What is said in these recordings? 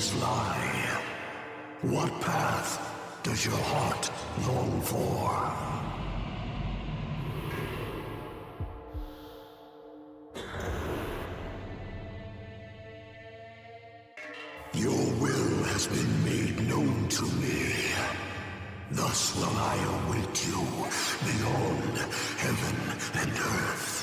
destinies lie? What path does your heart long for? Your will has been made known to me. Thus will I await you beyond heaven and earth.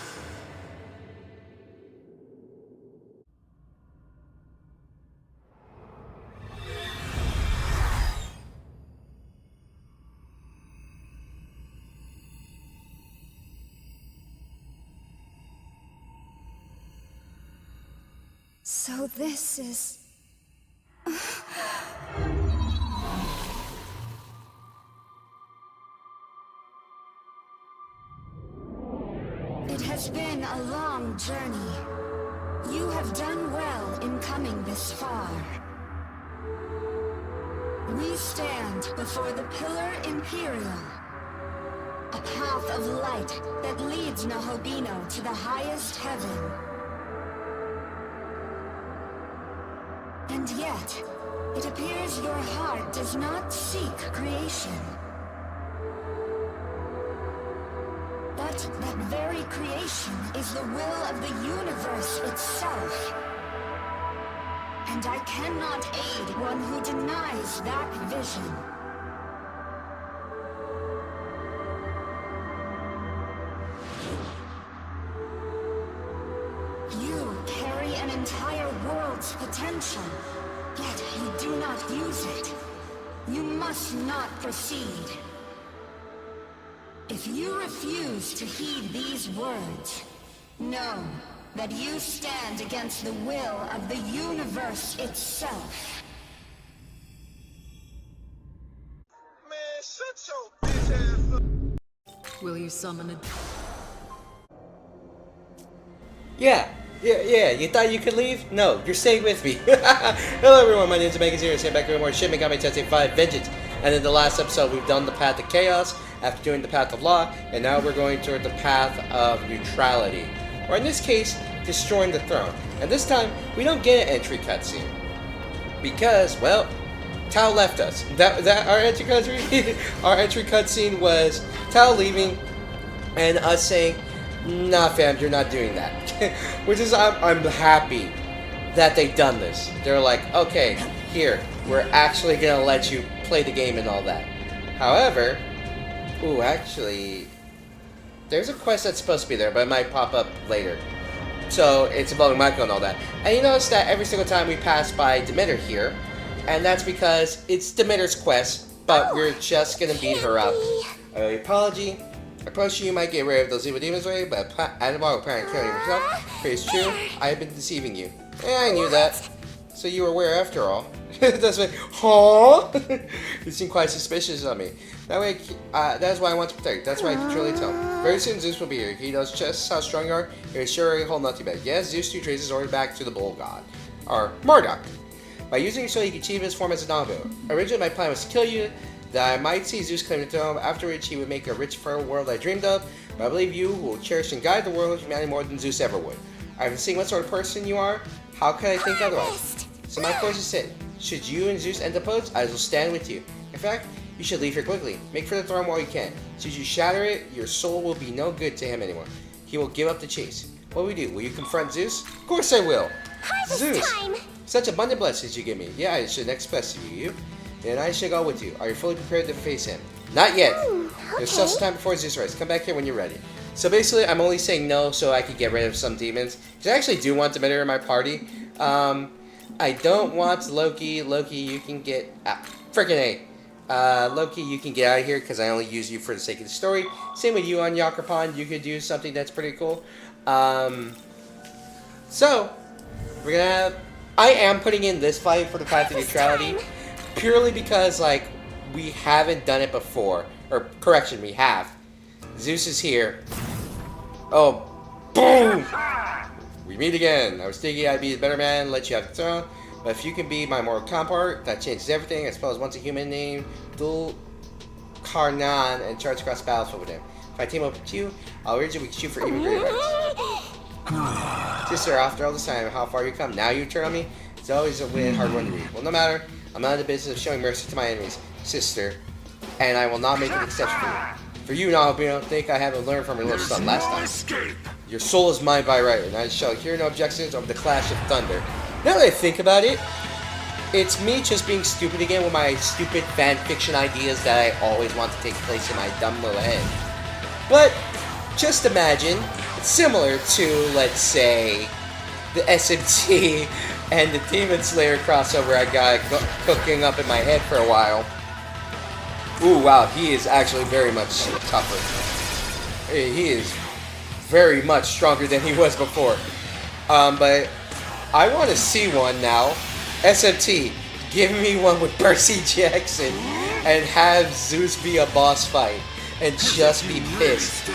So this is... It has been a long journey. You have done well in coming this far. We stand before the Pillar Imperial, a path of light that leads Nahobino to the highest heaven. And yet, it appears your heart does not seek creation. But that very creation is the will of the universe itself. And I cannot aid one who denies that vision. You carry an entire world's potential, yet you do not use it. You must not proceed. If you refuse to heed these words, know that you stand against the will of the universe itself. Man, shut your bitch ass up. Will you summon it? Yeah, you thought you could leave? No, you're staying with me. Hello everyone, my name is Megami here, and back with more Shin, Megami, Tensei 5, Vengeance. And in the last episode, we've done the path of chaos, after doing the path of law, and now we're going toward the path of neutrality. Or in this case, destroying the throne. And this time, we don't get an entry cutscene. Because, well, Tao left us. That our entry cutscene? Our entry cutscene was Tao leaving, and us saying, nah fam, you're not doing that. Which is, I'm happy that they've done this. They're like, okay, here, we're actually gonna let you play the game and all that. However, ooh, actually, there's a quest that's supposed to be there, but it might pop up later. So, it's involving Michael and all that. And you notice that every single time we pass by Demeter here, and that's because it's Demeter's quest, but we're just gonna beat her up. Apology. I promise you might get rid of those evil demons away, but Animal apparently killing yourself. It's true, I have been deceiving you. Yeah, I knew that. So you were aware after all. That's like, huh? You seem quite suspicious of me. That way, that's why I want to protect. That's why I can truly tell. Very soon Zeus will be here. He knows just how strong you are. He is sure he'll hold not too bad. Yes, Zeus 2 traces ordered back to the bull god. Or Marduk. By using your soul, you can achieve his form as a Nabo. Originally, my plan was to kill you, that I might see Zeus claim the throne, after which he would make a rich, fertile world I dreamed of, but I believe you will cherish and guide the world of humanity more than Zeus ever would. I've been seeing what sort of person you are. How could I think otherwise? So my course is set. Should you and Zeus end opposed, I will stand with you. In fact, you should leave here quickly. Make for the throne while you can. Should you shatter it, your soul will be no good to him anymore. He will give up the chase. What will we do? Will you confront Zeus? Of course I will! Harvest Zeus! time! Such abundant blessings you give me. Yeah, I should next bless you. And I shall go with you. Are you fully prepared to face him? Not yet! Okay. There's still some time before Zeus rise. Come back here when you're ready. So basically, I'm only saying no so I could get rid of some demons. Because I actually do want Demeter in my party. I don't want Loki. Loki, you can get... frickin' A. Loki, you can get out of here because I only use you for the sake of the story. Same with you on Yocker Pond. You could do something that's pretty cool. So, we're gonna have... I am putting in this fight for the path of neutrality. Purely because, like, we haven't done it before. Or, correction, we have. Zeus is here. Oh, boom! We meet again. I was thinking I'd be a better man, let you have the throne. But if you can be my mortal counterpart, that changes everything. I suppose once a human named Dul Karnan and charge across the battlefield with him. If I team up with you, I'll urge you we can shoot for even greater heights. Sister, after all this time, how far you come, now you turn on me? It's always a hard one to read. Well, no matter. I'm not in the business of showing mercy to my enemies, sister, and I will not make an exception for you. For you, now, I hope you don't think I haven't learned from your little son last time. Your soul is mine by right, and I shall hear no objections over the clash of thunder. Now that I think about it, it's me just being stupid again with my stupid fan fiction ideas that I always want to take place in my dumb little head. But just imagine, it's similar to, let's say, the SMT and the Demon Slayer crossover I got cooking up in my head for a while. Ooh, wow, he is actually very much tougher. He is very much stronger than he was before. But I want to see one now. SMT, give me one with Percy Jackson and have Zeus be a boss fight and just be pissed.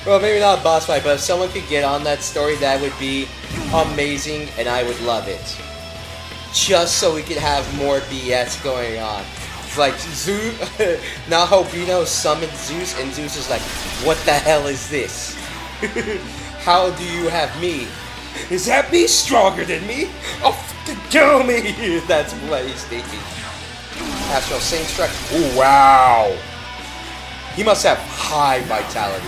Well, maybe not a boss fight, but if someone could get on that story, that would be amazing and I would love it. Just so we could have more BS going on. It's like Zeus, now Hobino summoned Zeus and Zeus is like, what the hell is this? How do you have me? Is that me stronger than me? Oh, fucking kill me! That's what he's thinking. Astral Same Strike. Oh, wow! He must have high vitality.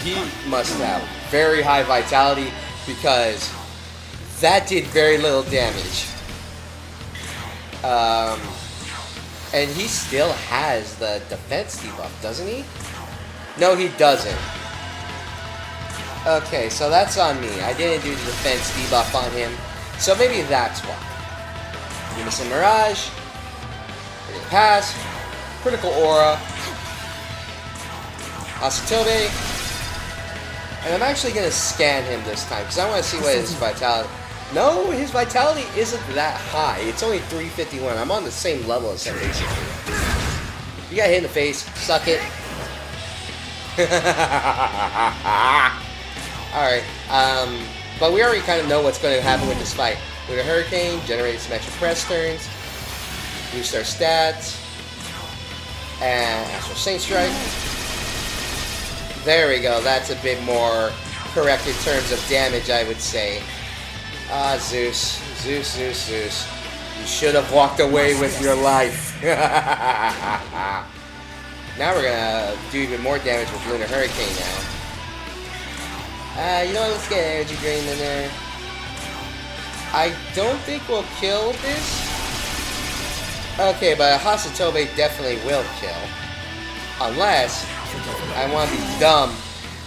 He must have very high vitality because that did very little damage. And he still has the defense debuff, doesn't he? No, he doesn't. Okay, so that's on me. I didn't do the defense debuff on him, so maybe that's why. Unison Mirage, critical pass, critical aura, Asatobe, and I'm actually going to scan him this time, because I want to see what his vitality... No, his vitality isn't that high. It's only 351. I'm on the same level as him, basically. You got hit in the face. Suck it. Alright, but we already kind of know what's going to happen with this fight. With a Hurricane, generate some extra press turns, boost our stats, and Astral Saint Strike. There we go, that's a bit more correct in terms of damage, I would say. Ah, Zeus. Zeus. You should have walked away with your life. Now we're gonna do even more damage with Lunar Hurricane now. You know what, let's get Energy Drain in there. I don't think we'll kill this. Okay, but Hasatobe definitely will kill. Unless I want to be dumb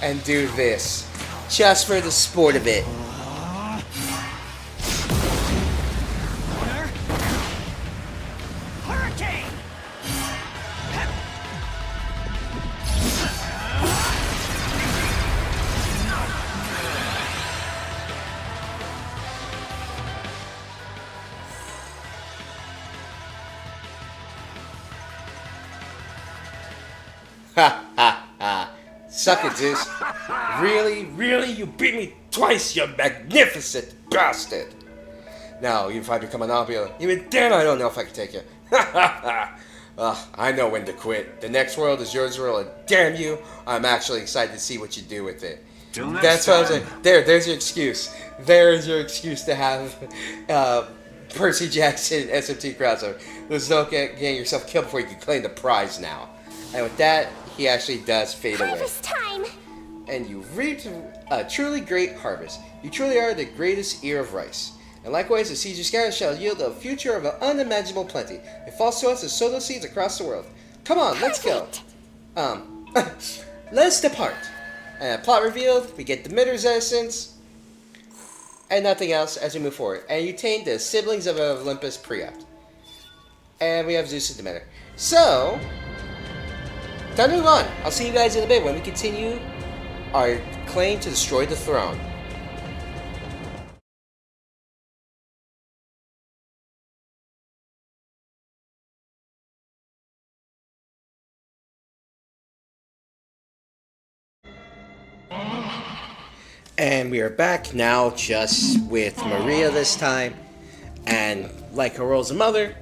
and do this. Just for the sport of it. Ha ha ha. Suck it, Zeus. Really? You beat me twice, you magnificent bastard. Now, even if I become an Obula, even then I don't know if I can take you. Ha ha ha. I know when to quit. The next world is yours, world, and damn you, I'm actually excited to see what you do with it. That's what I was like. There's your excuse. There's your excuse to have Percy Jackson SMT crossover. There's no getting yourself killed before you can claim the prize now. And with that, he actually does fade away. Harvest time! And you reaped a truly great harvest. You truly are the greatest ear of rice. And likewise, the seeds you scatter shall yield a future of unimaginable plenty. It falls to us to sow those seeds across the world. Come on, let's go. Let's depart. And plot revealed, we get the Midder's essence, and nothing else as we move forward. And you tame the siblings of Olympus Preopt. And we have Zeus and Demeter. So, time to move on. I'll see you guys in a bit when we continue our claim to destroy the throne. And we are back now just with Maria this time. And like her roles of mother,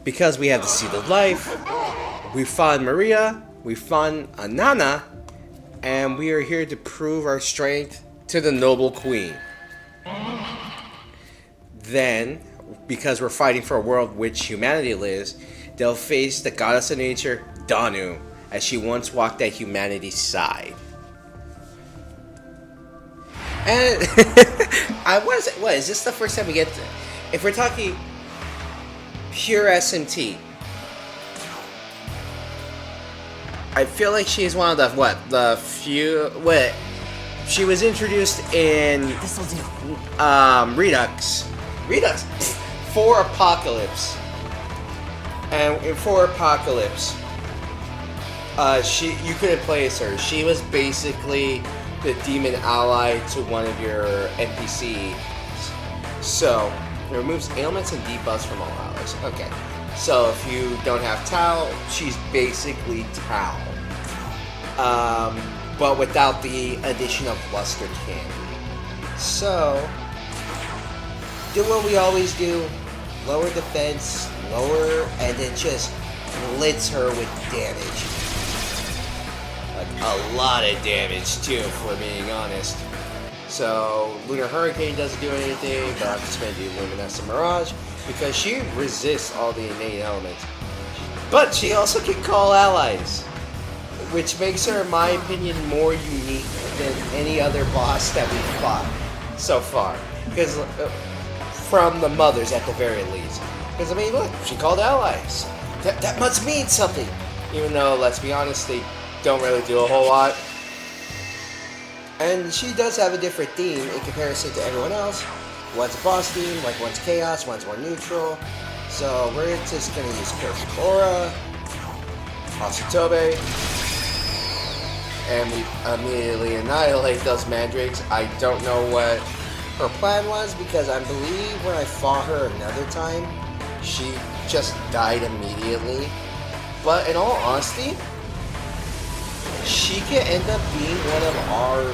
because we have the Seed of Life, we found Maria, we found Anana, and we are here to prove our strength to the noble queen. Then, because we're fighting for a world which humanity lives, they'll face the goddess of nature, Danu, as she once walked at humanity's side. And what is this the first time we get to, if we're talking pure SMT, I feel like she's one of the few, she was introduced in Redux for Apocalypse, and for Apocalypse, you couldn't play as her. She was basically the demon ally to one of your NPCs. So it removes ailments and debuffs from all allies. Okay, so if you don't have Tau, she's basically Tau, but without the addition of Luster Candy. So do what we always do: lower defense, lower, and then just blitz her with damage. Like a lot of damage too, if we're being honest. So Lunar Hurricane doesn't do anything, but I'm just going to do Luminescent Mirage because she resists all the innate elements. But she also can call allies, which makes her, in my opinion, more unique than any other boss that we've fought so far. Because from the mothers, at the very least. Because I mean, look, she called allies. That must mean something. Even though, let's be honest, they don't really do a whole lot. And she does have a different theme in comparison to everyone else. One's a boss theme, like one's chaos, one's more neutral. So we're just gonna use Perfect Aura, Asatobe, and we immediately annihilate those mandrakes. I don't know what her plan was, because I believe when I fought her another time, she just died immediately. But in all honesty, she can end up being one of our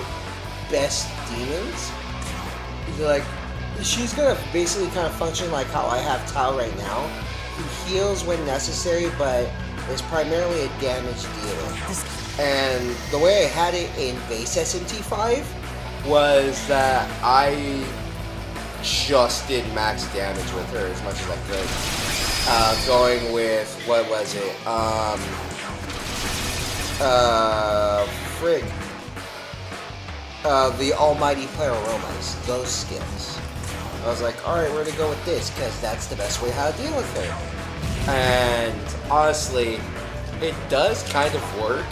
best demons. Like, she's gonna basically kind of function like how I have Tau right now. He heals when necessary, but is primarily a damage dealer. And the way I had it in base SMT5 was that I just did max damage with her as much as I could. Going with, what was it? The Almighty Pararomas, those skills. I was like, alright, we're gonna go with this, because that's the best way how to deal with her. And honestly, it does kind of work.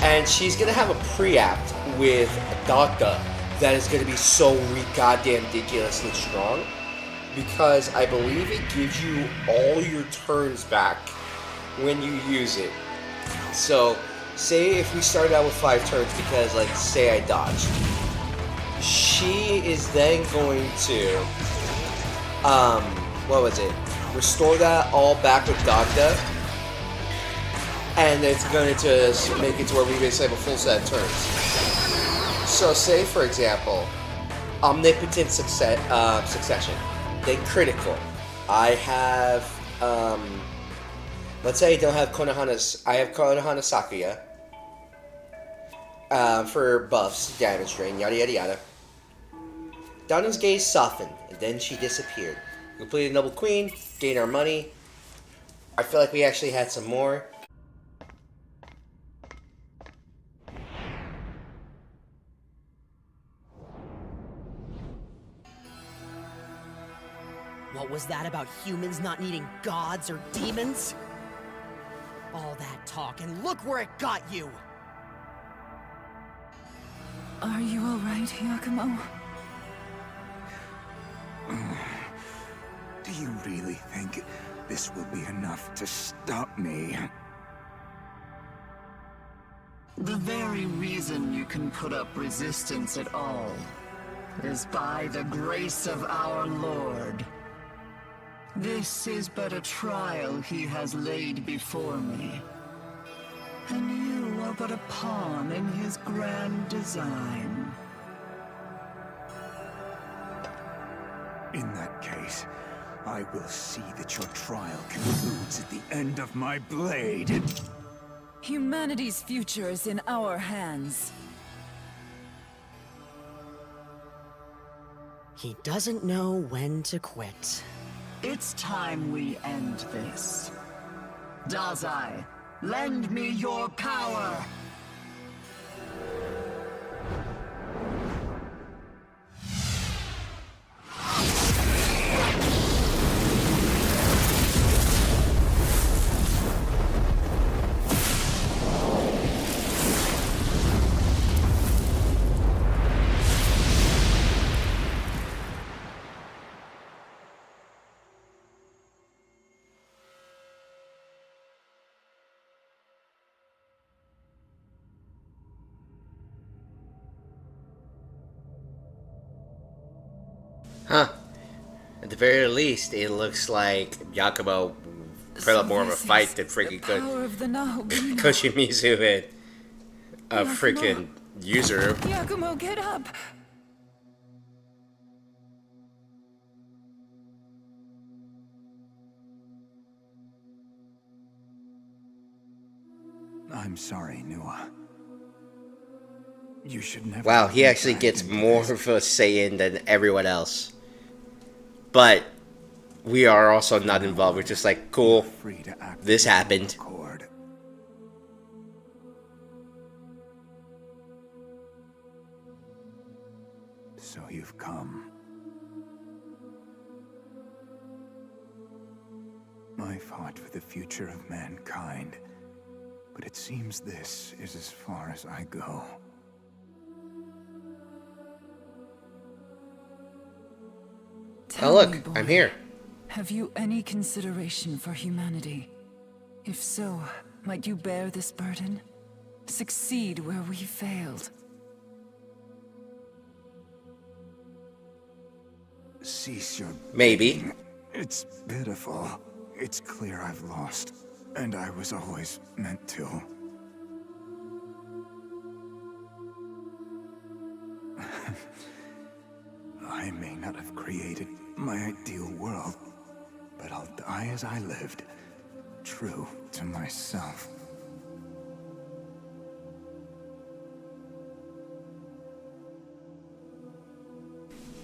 And she's gonna have a pre-apt with Dogda that is gonna be so goddamn ridiculously strong, because I believe it gives you all your turns back when you use it. So, say if we start out with 5 turns because, like, say I dodged. She is then going to, what was it? Restore that all back with Dogda. And it's going to make it to where we basically have a full set of turns. So, say, for example, Omnipotent Succession. Then Critical. I have, let's say I don't have Konohana, I have Konohana Sakuya for buffs, damage drain, yada yada yada. Danu's gaze softened, and then she disappeared. We completed Noble Queen, gained our money. I feel like we actually had some more. What was that about humans not needing gods or demons? All that talk, and look where it got you! Are you alright, Yakumo? Do you really think this will be enough to stop me? The very reason you can put up resistance at all is by the grace of our Lord. This is but a trial he has laid before me. And you are but a pawn in his grand design. In that case, I will see that your trial concludes at the end of my blade. Humanity's future is in our hands. He doesn't know when to quit. It's time we end this. Dazai, lend me your power! Huh. At the very least, it looks like Yakumo put up more of a fight than freaking Power of the Nahogumo. Koshimizu and a freaking Yuzuru. Yakumo, get up! I'm sorry, Nua. You should never. Wow, he actually gets more of a say-in than everyone else. But we are also not involved. We're just like, cool, this happened. So you've come. I fought for the future of mankind, but it seems this is as far as I go. Oh look, I'm here. Have you any consideration for humanity? If so, might you bear this burden? Succeed where we failed? Cease your Maybe. begging. It's pitiful. It's clear I've lost, and I was always meant to. I may not have created my ideal world, but I'll die as I lived, true to myself.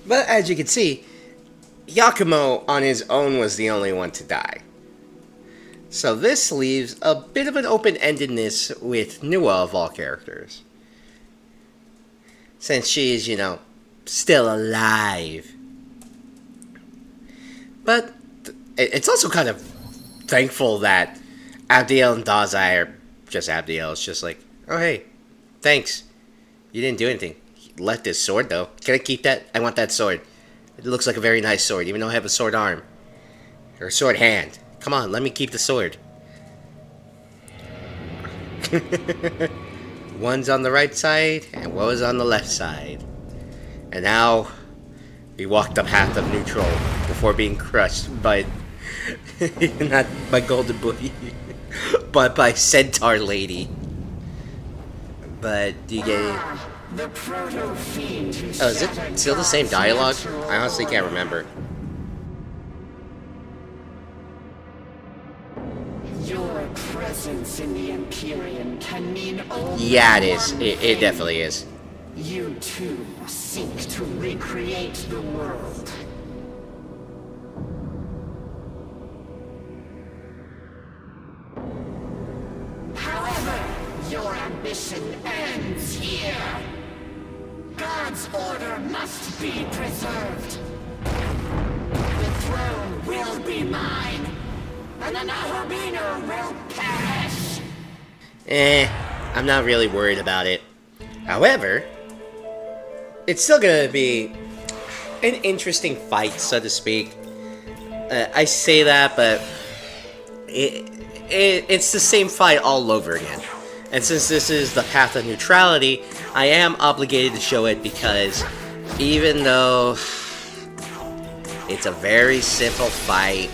But as you can see, Yakumo on his own was the only one to die. So this leaves a bit of an open-endedness with Nua of all characters. Since she is, you know, still alive. But it's also kind of thankful that Abdiel and Dazai are just Abdiel. It's just like, oh hey, thanks. You didn't do anything. You left this sword though. Can I keep that? I want that sword. It looks like a very nice sword, even though I have a sword arm. Or a sword hand. Come on, let me keep the sword. One's on the right side, and one was on the left side. And now, we walk the path of neutral before being crushed by, not by Golden Boy, but by Centaur Lady. But, do you get it? Oh, is it still the same dialogue? I honestly can't remember. Your presence in the Empyrean can mean only Yeah, it is. It definitely is. You too seek to recreate the world. However, your ambition ends here. God's order must be preserved. The throne will be mine, and the Nahogumo will perish. I'm not really worried about it. However, it's still gonna be an interesting fight, so to speak. I say that, but it's the same fight all over again. And since this is the path of neutrality, I am obligated to show it because even though it's a very simple fight,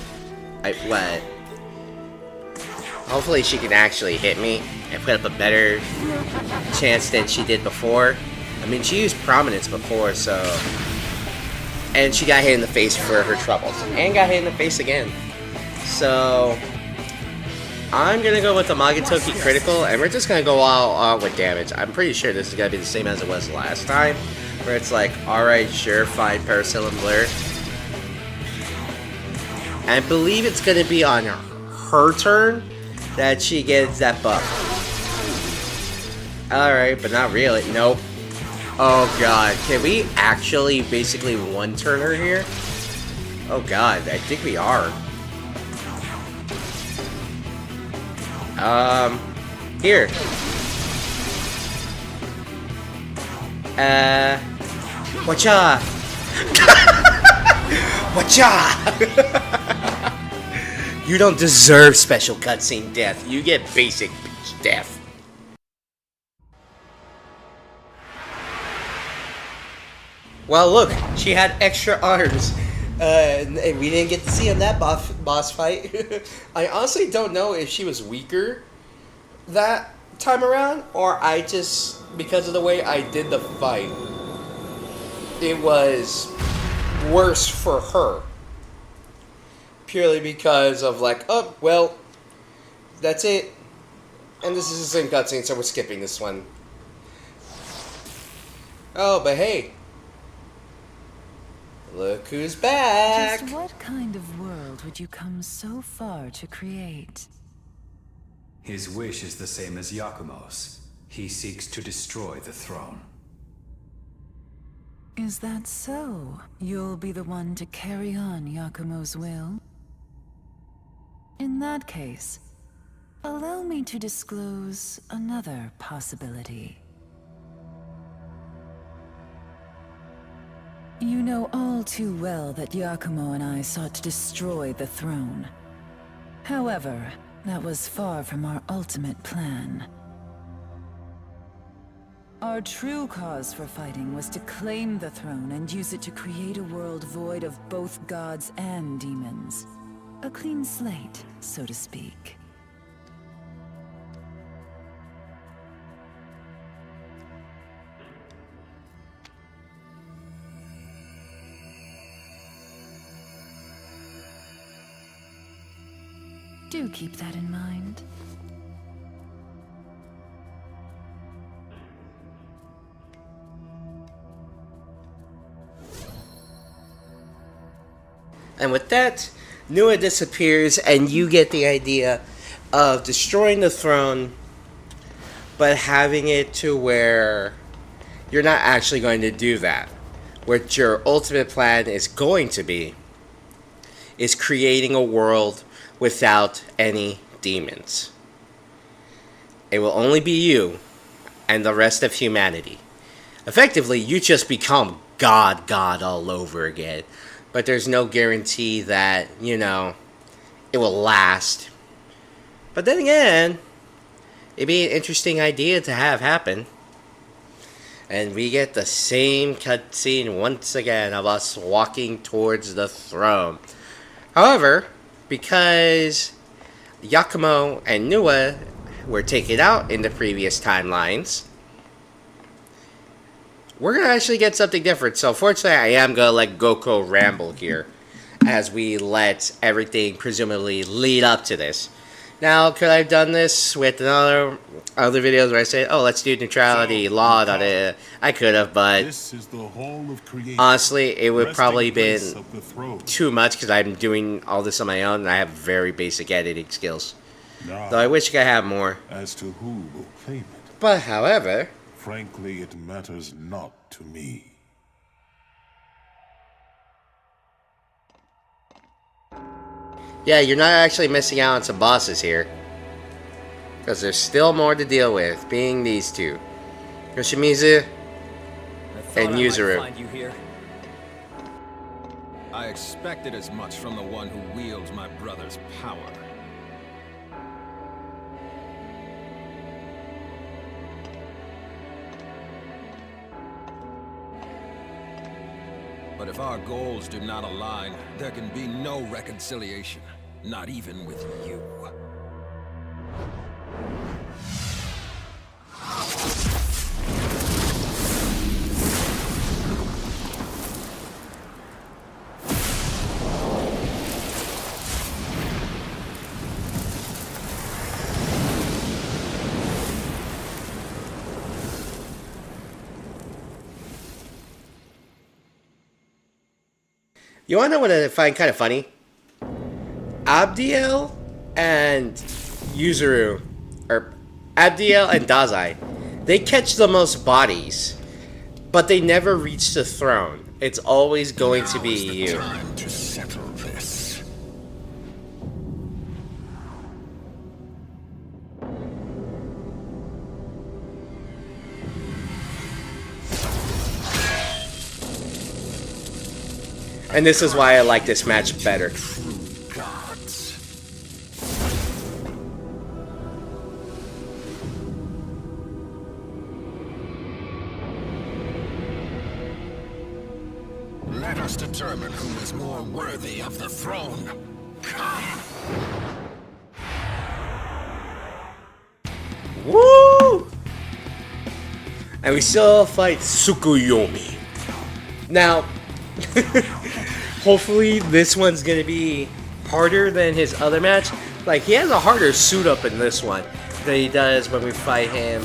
hopefully she can actually hit me and put up a better chance than she did before. I mean, she used prominence before, so... And she got hit in the face for her troubles. And got hit in the face again. So... I'm gonna go with the Magatoki critical, and we're just gonna go all out with damage. I'm pretty sure this is gonna be the same as it was last time. Where it's like, alright, sure, fine, Paracel and Blur. And I believe it's gonna be on her turn that she gets that buff. Alright, but not really. Nope. Oh god. Can we actually basically one-turn her here? Oh god, I think we are. Here. Whatcha? Whatcha? You don't deserve special cutscene death. You get basic death. Well, look, she had extra arms. And we didn't get to see in that boss fight. I honestly don't know if she was weaker that time around, or I just, because of the way I did the fight, it was worse for her. Purely because of like, oh, well, that's it. And this is the same cutscene, so we're skipping this one. Oh, but hey. Look who's back! Just what kind of world would you come so far to create? His wish is the same as Yakumo's. He seeks to destroy the throne. Is that so? You'll be the one to carry on Yakumo's will? In that case, allow me to disclose another possibility. You know all too well that Yakumo and I sought to destroy the throne. However, that was far from our ultimate plan. Our true cause for fighting was to claim the throne and use it to create a world void of both gods and demons. A clean slate, so to speak. Do keep that in mind. And with that, Nua disappears, and you get the idea of destroying the throne, but having it to where you're not actually going to do that. What your ultimate plan is going to be is creating a world without any demons. It will only be you and the rest of humanity. Effectively, you just become God all over again. But there's no guarantee that, you know, it will last. But then again, it'd be an interesting idea to have happen. And we get the same cutscene once again of us walking towards the throne. However, because Yakumo and Nua were taken out in the previous timelines, we're going to actually get something different. So fortunately, I am going to let Goku ramble here as we let everything presumably lead up to this. Now, could I have done this with other videos where I say, oh, let's do neutrality, law, I could have, but This is the hall of creation, honestly, it would probably resting place been of the throne. too much because I'm doing all this on my own and I have very basic editing skills. Now, Though I wish I could have more. as to who will claim it, But however, frankly, it matters not to me. yeah, you're not actually missing out on some bosses here. Because there's still more to deal with, being these two. Yoshimizu and Yuzuru. Find you here. I expected as much from the one who wields my brother's power. But if our goals do not align, there can be no reconciliation, not even with you. You wanna know what I find kind of funny? Abdiel and Yuzuru, or Abdiel and Dazai, they catch the most bodies, but they never reach the throne. It's always going to be you. Time to settle this. And this is why I like this match better. Gods. Let us determine who is more worthy of the throne. Come. Woo! And we still fight Tsukuyomi. Now, hopefully this one's gonna be harder than his other match. Like, he has a harder suit up in this one than he does when we fight him.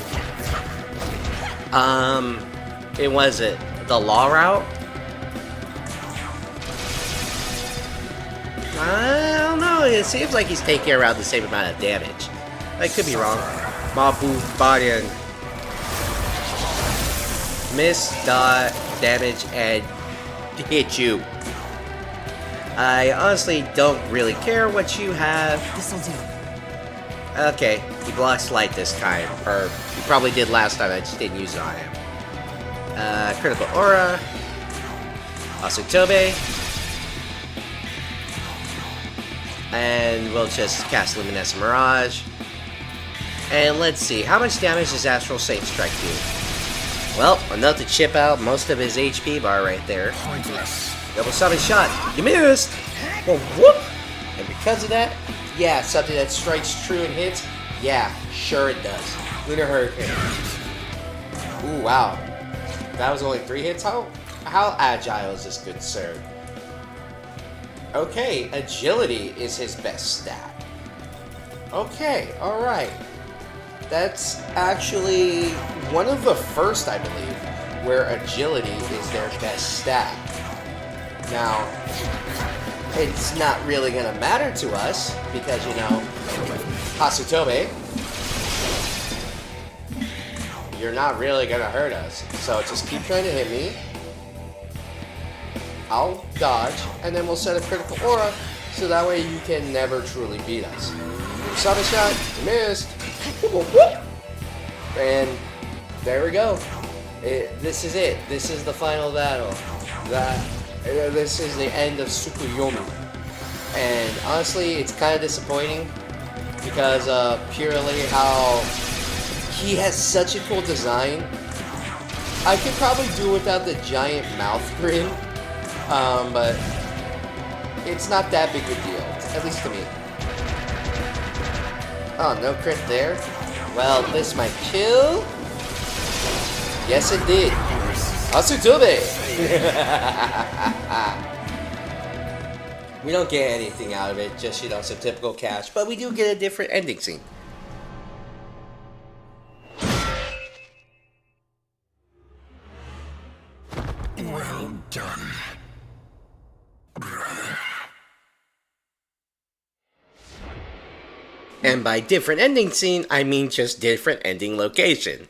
It was it the law route? I don't know. It seems like he's taking around the same amount of damage. I could be wrong. Mabu Barian. Miss, dot, damage, and hit you. I honestly don't really care what you have. This'll do. Okay, he blocks light this time. Or he probably did last time, I just didn't use it on him. Critical Aura. Asutobe. And we'll just cast Luminescent Mirage. And let's see, how much damage does Astral Saint Strike do? Well, enough to chip out most of his HP bar right there. Pointless. Double summon shot. You missed! Well, whoop! And because of that, yeah, something that strikes true and hits, yeah, sure it does. Lunar Hurricane. Ooh, wow. That was only 3 hits? How agile is this good sir? Okay, agility is his best stat. Okay, alright. That's actually one of the first, I believe, where agility is their best stat. Now, it's not really going to matter to us, because, you know, Hasutobe, you're not really going to hurt us. So just keep trying to hit me. I'll dodge, and then we'll set a critical aura, so that way you can never truly beat us. Summon shot, you missed. And there we go. This is it. This is the final battle. This is the end of Tsukuyomi. And honestly, it's kind of disappointing because purely how he has such a cool design. I could probably do without the giant mouth grin, but it's not that big a deal, at least to me. Oh, no crit there? Well, this might kill. Yes, it did. Asutube! We don't get anything out of it, just, you know, some typical cash, but we do get a different ending scene. Well done, brother. And by different ending scene, I mean just different ending location.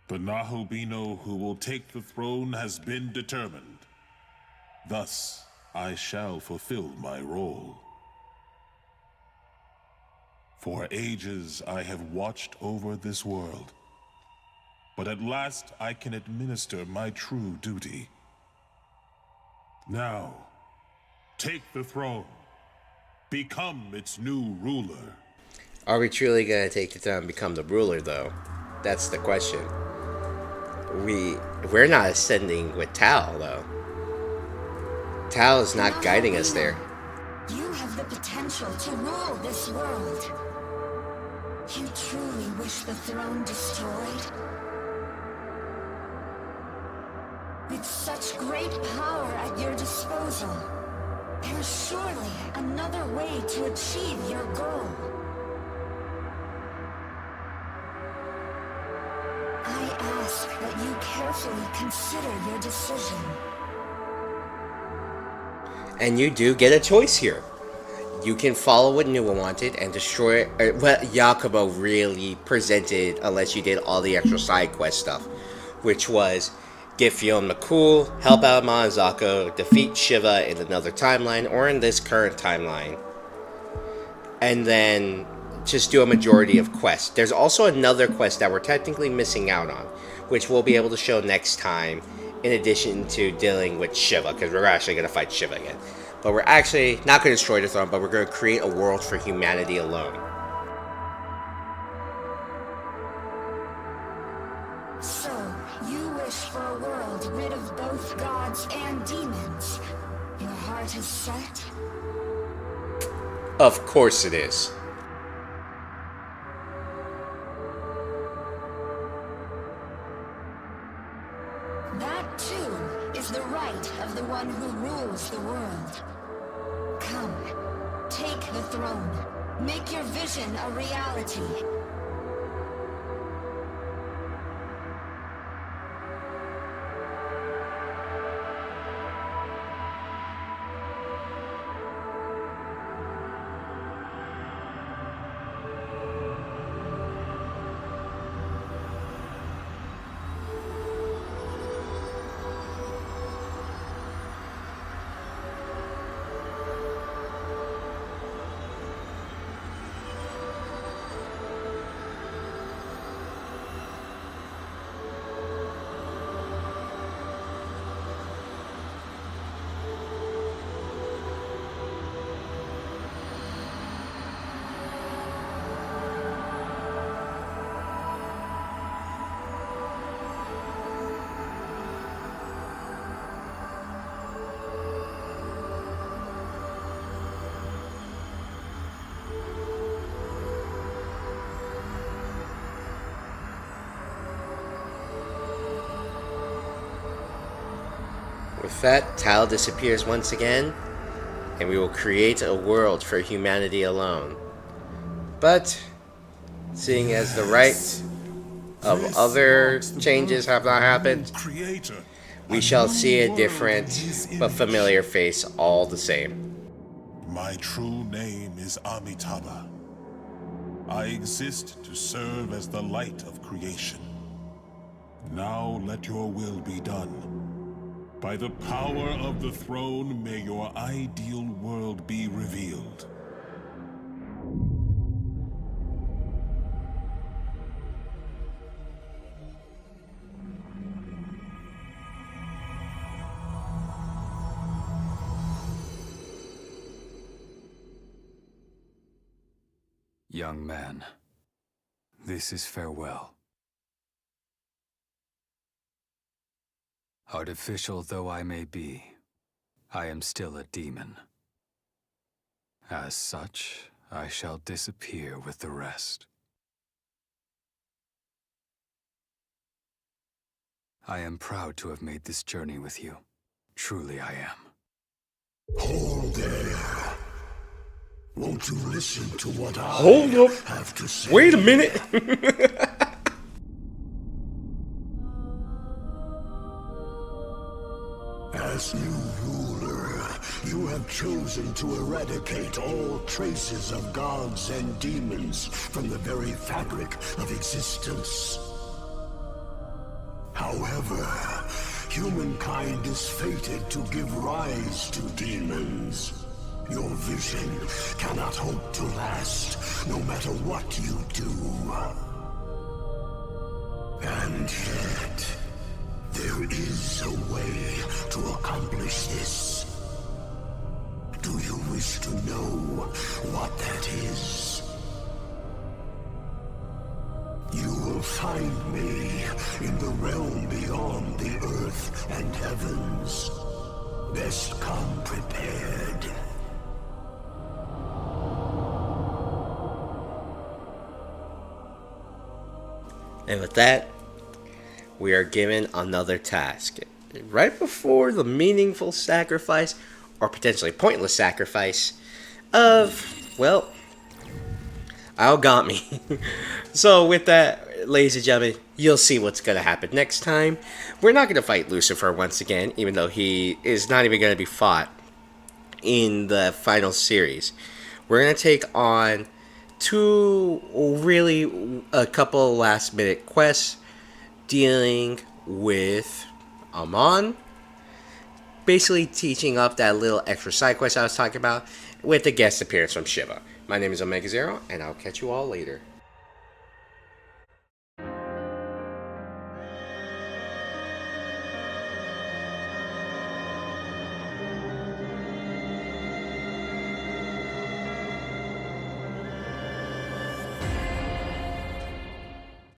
The Nahobino who will take the throne has been determined. Thus, I shall fulfill my role. For ages I have watched over this world, but at last I can administer my true duty. Now, take the throne. Become its new ruler. Are we truly gonna take the throne and become the ruler, though? That's the question. We're not ascending with Tao, though. Tao is not guiding us there. You have the potential to rule this world. You truly wish the throne destroyed? With such great power at your disposal, there's surely another way to achieve your goal. I ask that you carefully consider your decision. And you do get a choice here. You can follow what Nua wanted and destroy what Yakumo really presented, unless you did all the extra side quest stuff, which was get Fiona McCool, help out Manzako, defeat Shiva in another timeline or in this current timeline, and then just do a majority of quests. There's also another quest that we're technically missing out on, which we'll be able to show next time, in addition to dealing with Shiva, because we're actually going to fight Shiva again. But we're actually not going to destroy the throne, but we're going to create a world for humanity alone. So, you wish for a world rid of both gods and demons? Your heart is set? Of course it is. That, too, is the right of the one who rules the world. Come, take the throne. Make your vision a reality. With that, Tal disappears once again, and we will create a world for humanity alone. But, seeing as the right of other changes have not happened, we shall see a different but familiar face all the same. My true name is Amitabha. I exist to serve as the light of creation. Now let your will be done. By the power of the throne, may your ideal world be revealed. Young man, this is farewell. Artificial though I may be, I am still a demon. As such, I shall disappear with the rest. I am proud to have made this journey with you. Truly I am. Hold there. Won't you listen to what I have to say? Wait a minute. As new ruler, you have chosen to eradicate all traces of gods and demons from the very fabric of existence. However, humankind is fated to give rise to demons. Your vision cannot hope to last, no matter what you do. And yet, there is a way to accomplish this. Do you wish to know what that is? You will find me in the realm beyond the earth and heavens. Best come prepared. And with that, we are given another task. Right before the meaningful sacrifice, or potentially pointless sacrifice, of, well, Aogami. So with that, ladies and gentlemen, you'll see what's going to happen next time. We're not going to fight Lucifer once again, even though he is not even going to be fought in the final series. We're going to take on a couple last minute quests dealing with Amon, basically teaching up that little extra side quest I was talking about with the guest appearance from Shiva. My name is Omega Zero, and I'll catch you all later.